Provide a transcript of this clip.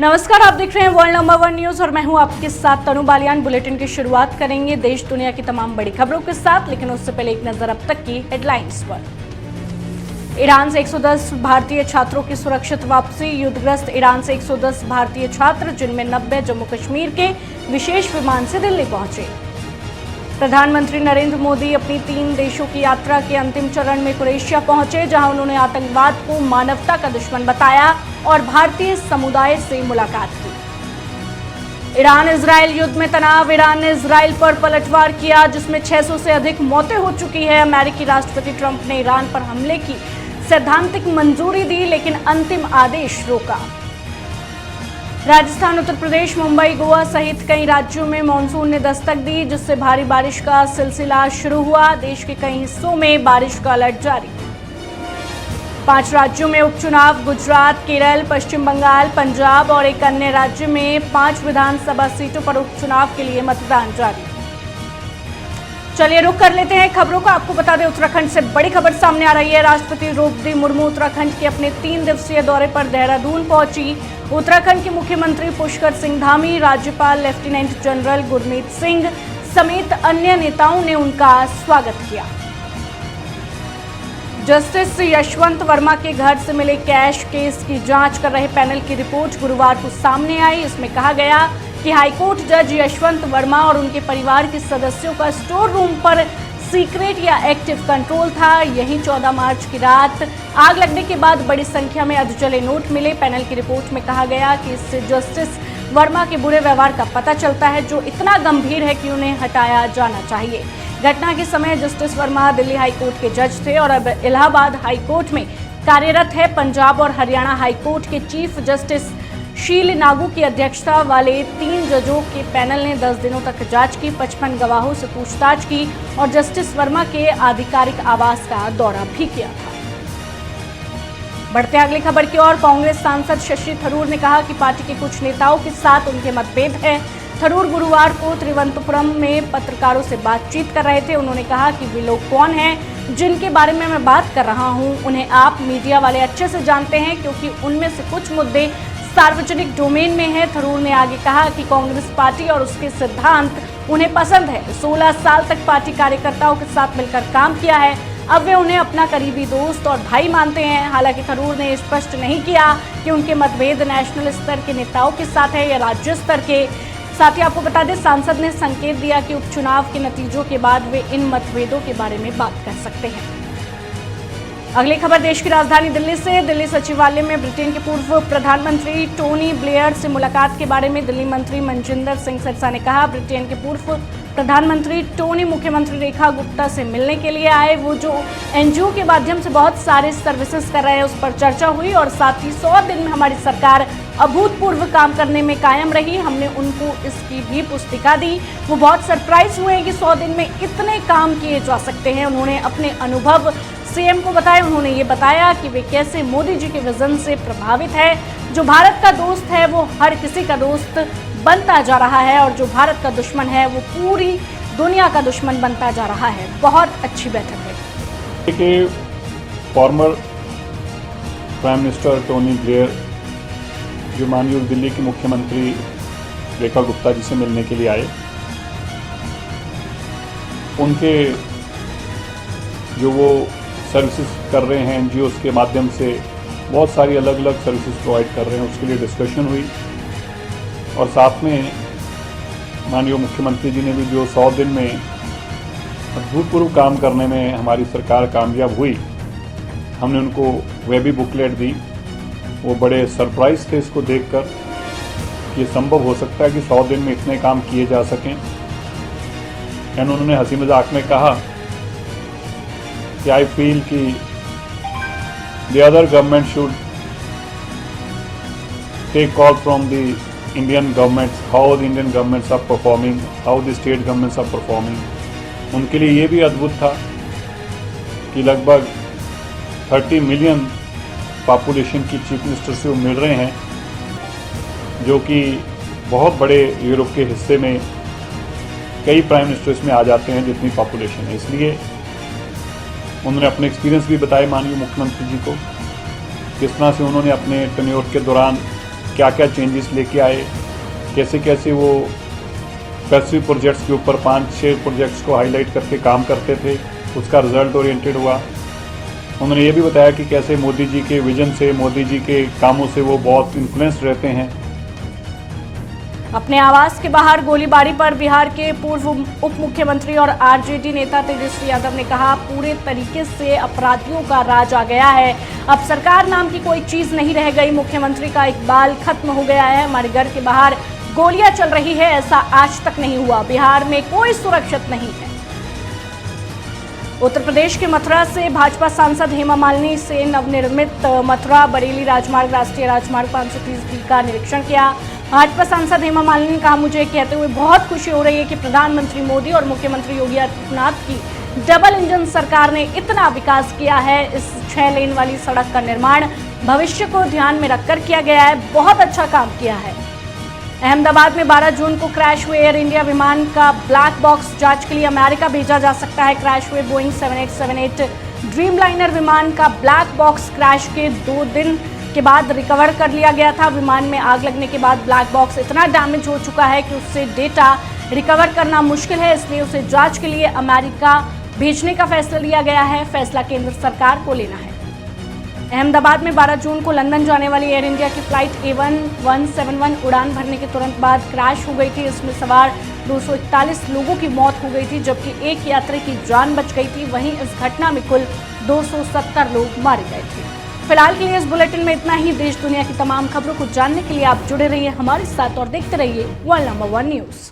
नमस्कार, आप देख रहे हैं वर्ल्ड नंबर 1 न्यूज और मैं हूं आपके साथ तनु बालियान। बुलेटिन की शुरुआत करेंगे देश दुनिया की तमाम बड़ी खबरों के साथ, लेकिन उससे पहले एक नजर अब तक की हेडलाइंस पर। ईरान से 110 भारतीय छात्रों की सुरक्षित वापसी। युद्धग्रस्त ईरान से 110 भारतीय छात्र, जिनमें 90 जम्मू कश्मीर के विशेष विमान से दिल्ली पहुंचे। प्रधानमंत्री नरेंद्र मोदी अपनी 3 देशों की यात्रा के अंतिम चरण में क्रोएशिया पहुंचे, जहां उन्होंने आतंकवाद को मानवता का दुश्मन बताया और भारतीय समुदाय से मुलाकात की। ईरान इजराइल युद्ध में तनाव। ईरान ने इजराइल पर पलटवार किया, जिसमें 600 से अधिक मौतें हो चुकी है। अमेरिकी राष्ट्रपति ट्रंप ने ईरान पर हमले की सैद्धांतिक मंजूरी दी, लेकिन अंतिम आदेश रोका। राजस्थान, उत्तर प्रदेश, मुंबई, गोवा सहित कई राज्यों में मानसून ने दस्तक दी, जिससे भारी बारिश का सिलसिला शुरू हुआ। देश के कई हिस्सों में बारिश का अलर्ट जारी। 5 राज्यों में उपचुनाव। गुजरात, केरल, पश्चिम बंगाल, पंजाब और एक अन्य राज्य में 5 विधानसभा सीटों पर उपचुनाव के लिए मतदान जारी। चलिए रुक कर लेते हैं खबरों का। आपको बता दें, उत्तराखंड से बड़ी खबर सामने आ रही है। राष्ट्रपति द्रौपदी मुर्मू उत्तराखंड के अपने 3 दिवसीय दौरे पर देहरादून पहुंची। उत्तराखंड के मुख्यमंत्री पुष्कर सिंह धामी, राज्यपाल लेफ्टिनेंट जनरल गुरमीत सिंह समेत अन्य नेताओं ने उनका स्वागत किया। जस्टिस यशवंत वर्मा के घर से मिले कैश केस की जांच कर रहे पैनल की रिपोर्ट गुरुवार को सामने आई। इसमें कहा गया कि हाईकोर्ट जज यशवंत वर्मा और उनके परिवार के सदस्यों का स्टोर रूम पर सीक्रेट या एक्टिव कंट्रोल था। यही 14 मार्च की रात आग लगने के बाद बड़ी संख्या में अधजले नोट मिले। पैनल की रिपोर्ट में कहा गया कि इससे जस्टिस वर्मा के बुरे व्यवहार का पता चलता है, जो इतना गंभीर है कि उन्हें हटाया जाना चाहिए। घटना के समय जस्टिस वर्मा दिल्ली हाईकोर्ट के जज थे और अब इलाहाबाद हाईकोर्ट में कार्यरत है। पंजाब और हरियाणा हाईकोर्ट के चीफ जस्टिस शील नागू की अध्यक्षता वाले 3 जजों के पैनल ने 10 दिनों तक जांच की, 55 गवाहों से पूछताछ की और जस्टिस वर्मा के आधिकारिक आवास का दौरा भी किया था। बढ़ते अगली खबर की ओर। कांग्रेस सांसद शशि थरूर ने कहा कि पार्टी के कुछ नेताओं के साथ उनके मतभेद है। थरूर गुरुवार को तिरुवनंतपुरम में पत्रकारों से बातचीत कर रहे थे। उन्होंने कहा कि वे लोग कौन हैं जिनके बारे में मैं बात कर रहा हूं, उन्हें आप मीडिया वाले अच्छे से जानते हैं, क्योंकि उनमें से कुछ मुद्दे सार्वजनिक डोमेन में है। थरूर ने आगे कहा कि कांग्रेस पार्टी और उसके सिद्धांत उन्हें पसंद है। 16 साल तक पार्टी कार्यकर्ताओं के साथ मिलकर काम किया है। अब वे उन्हें अपना करीबी दोस्त और भाई मानते हैं। हालांकि थरूर ने स्पष्ट नहीं किया कि उनके मतभेद नेशनल स्तर के नेताओं के साथ है या राज्य स्तर के। साथ ही आपको बता दें, सांसद ने संकेत दिया कि उपचुनाव के नतीजों के बाद वे इन मतभेदों के बारे में बात कर सकते हैं। अगली खबर देश की राजधानी दिल्ली से। दिल्ली सचिवालय में ब्रिटेन के पूर्व प्रधानमंत्री टोनी ब्लेयर से मुलाकात के बारे में दिल्ली मंत्री मनजिंदर सिंह सिरसा ने कहा, ब्रिटेन के पूर्व प्रधानमंत्री टोनी मुख्यमंत्री रेखा गुप्ता से मिलने के लिए आए। वो जो एनजीओ के माध्यम से बहुत सारे सर्विसेज कर रहे हैं, उस पर चर्चा हुई और साथ ही 100 दिन में हमारी सरकार अभूतपूर्व काम करने में कायम रही। हमने उनको इसकी भी पुस्तिका दी। वो बहुत सरप्राइज हुए कि 100 दिन में इतने काम किए जा सकते हैं। उन्होंने अपने अनुभव सीएम को बताया। उन्होंने ये बताया कि वे कैसे मोदी जी के विजन से प्रभावित है। जो भारत का दोस्त है वो हर किसी का दोस्त बनता जा रहा है और जो भारत का दुश्मन है वो पूरी दुनिया का दुश्मन बनता जा रहा है। बहुत अच्छी बैठक है। कि former prime minister Tony Blair जो माननीय दिल्ली की मुख्यमंत्री रेखा गुप्ता जी से मिलने के लिए आए, उनके जो वो सर्विसेज कर रहे हैं एनजीओ के माध्यम से, बहुत सारी अलग अलग सर्विसेज प्रोवाइड कर रहे हैं, उसके लिए डिस्कशन हुई। और साथ में माननीय मुख्यमंत्री जी ने भी जो 100 दिन में अभूतपूर्व काम करने में हमारी सरकार कामयाब हुई, हमने उनको वह भी बुकलेट दी। वो बड़े सरप्राइज थे इसको देखकर कि ये संभव हो सकता है कि 100 दिन में इतने काम किए जा सकें। एंड उन्होंने हंसी मजाक में कहा कि आई फील कि the other government should take call from the Indian governments, how the Indian governments are performing, how the state governments are performing. उनके लिए ये भी अद्भुत था कि लगभग 30 मिलियन पॉपुलेशन की चीफ मिनिस्टर से वो मिल रहे हैं, जो कि बहुत बड़े यूरोप के हिस्से में कई प्राइम मिनिस्टर्स में आ जाते हैं जितनी पॉपुलेशन है। इसलिए उन्होंने अपने एक्सपीरियंस भी बताए माननीय मुख्यमंत्री जी को, किस तरह से उन्होंने अपने टेन्योर के दौरान क्या क्या चेंजेस लेके आए, कैसे कैसे वो स्पेसिफिक प्रोजेक्ट्स के ऊपर 5-6 प्रोजेक्ट्स को हाईलाइट करके काम करते थे, उसका रिजल्ट ओरिएंटेड हुआ। उन्होंने ये भी बताया कि कैसे मोदी जी के विजन से, मोदी जी के कामों से वो बहुत इन्फ्लुएंस्ड रहते हैं। अपने आवास के बाहर गोलीबारी पर बिहार के पूर्व उप मुख्यमंत्री और आरजेडी नेता तेजस्वी यादव ने कहा, पूरे तरीके से अपराधियों का राज आ गया है, अब सरकार नाम की कोई चीज नहीं रह गई, मुख्यमंत्री का इकबाल खत्म हो गया है, हमारे घर के बाहर गोलियां चल रही है, ऐसा आज तक नहीं हुआ, बिहार में कोई सुरक्षित नहीं है। उत्तर प्रदेश के मथुरा से भाजपा सांसद हेमा मालिनी से नवनिर्मित मथुरा बरेली राजमार्ग, राष्ट्रीय राजमार्ग 530 का निरीक्षण किया। भाजपा सांसद हेमा मालिनी ने कहा, मुझे कहते हुए बहुत खुशी हो रही है कि प्रधानमंत्री मोदी और मुख्यमंत्री योगी आदित्यनाथ की डबल इंजन सरकार ने इतना विकास किया है। इस 6 लेन वाली सड़क का निर्माण भविष्य को ध्यान में रखकर किया गया है, बहुत अच्छा काम किया है। अहमदाबाद में 12 जून को क्रैश हुए एयर इंडिया विमान का ब्लैक बॉक्स जांच के लिए अमेरिका भेजा जा सकता है। क्रैश हुए बोइंग 7878 ड्रीमलाइनर विमान का ब्लैक बॉक्स क्रैश के 2 दिन के बाद रिकवर कर लिया गया था। विमान में आग लगने के बाद ब्लैक बॉक्स इतना डैमेज हो चुका है कि उससे डेटा रिकवर करना मुश्किल है, इसलिए उसे जांच के लिए अमेरिका भेजने का फैसला लिया गया है। फैसला केंद्र सरकार को लेना है। अहमदाबाद में 12 जून को लंदन जाने वाली एयर इंडिया की फ्लाइट A1171 उड़ान भरने के तुरंत बाद क्रैश हो गई थी। इसमें सवार 241 लोगों की मौत हो गई थी, जबकि एक यात्री की जान बच गई थी। वहीं इस घटना में कुल 270 लोग मारे गए थे। फिलहाल के लिए इस बुलेटिन में इतना ही। देश दुनिया की तमाम खबरों को जानने के लिए आप जुड़े रहिए हमारे साथ और देखते रहिए वर्ल्ड नंबर 1 न्यूज़।